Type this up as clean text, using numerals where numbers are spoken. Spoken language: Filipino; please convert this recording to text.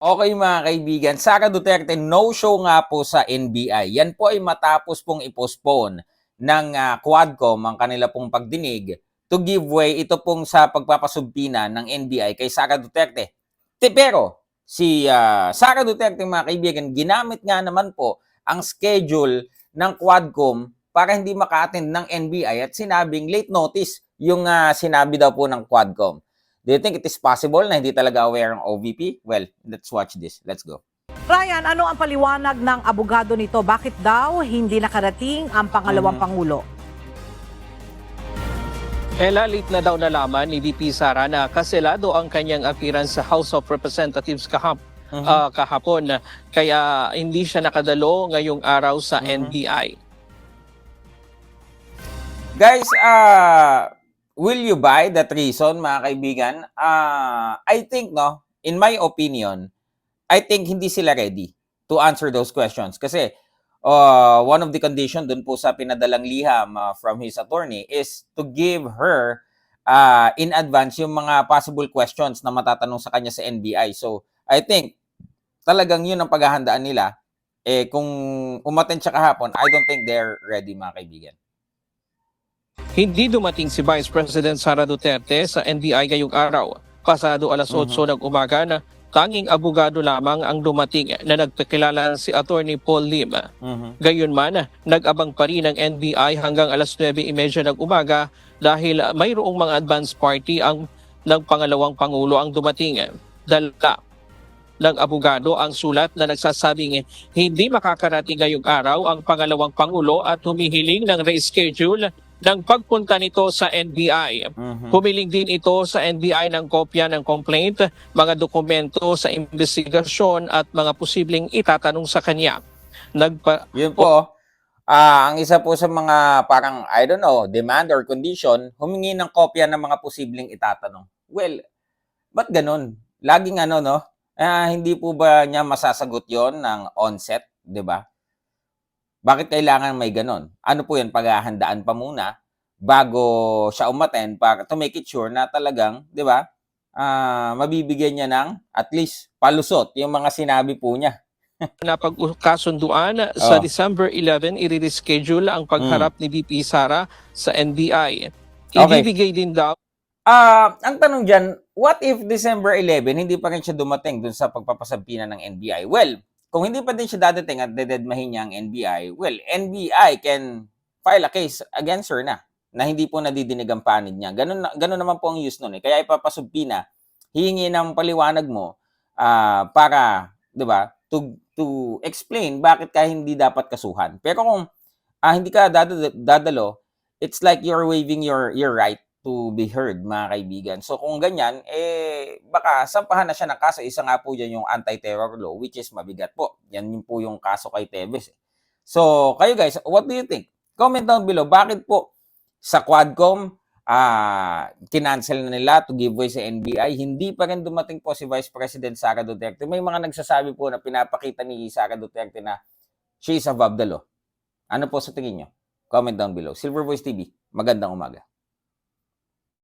Okay mga kaibigan, Sara Duterte no-show nga po sa NBI. Yan po ay matapos pong i-postpone ng Quadcom ang kanila pong pagdinig to give way ito pong sa pagpapasumpina ng NBI kay Sara Duterte. Pero si Sara Duterte mga kaibigan, ginamit nga naman po ang schedule ng Quadcom para hindi maka-attend ng NBI at sinabing late notice yung sinabi daw po ng Quadcom. Do you think it is possible na hindi talaga aware ng OVP? Well, let's watch this. Let's go. Ryan, ano ang paliwanag ng abogado nito? Bakit daw hindi nakarating ang pangalawang pangulo? Late na daw nalaman ni VP Sara na kaselado ang kanyang appearance sa House of Representatives kahapon. Kaya hindi siya nakadalo ngayong araw sa NBI. Guys, will you buy that reason, mga kaibigan? I think, no, in my opinion, I think hindi sila ready to answer those questions. Kasi one of the condition dun po sa pinadalang liham from his attorney is to give her in advance yung mga possible questions na matatanong sa kanya sa NBI. So, I think talagang yun ang paghahandaan nila. Kung umattend siya kahapon, I don't think they're ready, mga kaibigan. Hindi dumating si Vice President Sara Duterte sa NBI ngayong araw. Pasado alas 8 ng umaga na tanging abogado lamang ang dumating na nagpakilala si Attorney Paul Lim. Gayunman, nag-abang pa rin ang NBI hanggang alas 9:30 ng umaga dahil mayroong mga advance party ng pangalawang pangulo ang dumating. Dala ng abogado ang sulat na nagsasabing hindi makakarating ngayong araw ang pangalawang pangulo at humihiling ng reschedule ng pagpunta nito sa NBI. Humiling din ito sa NBI ng kopya ng complaint, mga dokumento sa investigasyon at mga posibleng itatanong sa kanya. Yun po, ang isa po sa mga parang, I don't know, demand or condition, humingi ng kopya ng mga posibleng itatanong. Well, ba't ganun? Laging no? Hindi po ba niya masasagot yon ng onset, di ba? Bakit kailangan may ganon? Ano po yan, paghahandaan pa muna bago siya umattend para to make it sure na talagang, di ba, mabibigyan niya ng at least palusot yung mga sinabi po niya. Napagkasunduan sa December 11, i-reschedule ang pagharap ni VP Sara sa NBI. Ibibigay din daw. Ang tanong dyan, what if December 11, hindi pa rin siya dumating dun sa pagpapasampina ng NBI? Well, kung hindi pa din siya dadating at dededmahin niya ang NBI, well, NBI can file a case against her na hindi po nadidinig ang panig niya. Ganun naman po ang use nun. Kaya ipapasubpina, hihingi ng paliwanag mo para, di ba, to explain bakit ka hindi dapat kasuhan. Pero kung hindi ka dadalo, it's like you're waiving your right to be heard, mga kaibigan. So kung ganyan, baka sampahan na siya ng kaso. Isa nga po dyan yung anti-terror law, which is mabigat po. Yan yung po yung kaso kay Tevez. So kayo guys, what do you think? Comment down below. Bakit po sa Quadcom, kinancel na nila to give way sa NBI, hindi pa rin dumating po si Vice President Sara Duterte? May mga nagsasabi po na pinapakita ni Sara Duterte na she is above the law. Ano po sa tingin nyo? Comment down below. Silver Voice TV, magandang umaga.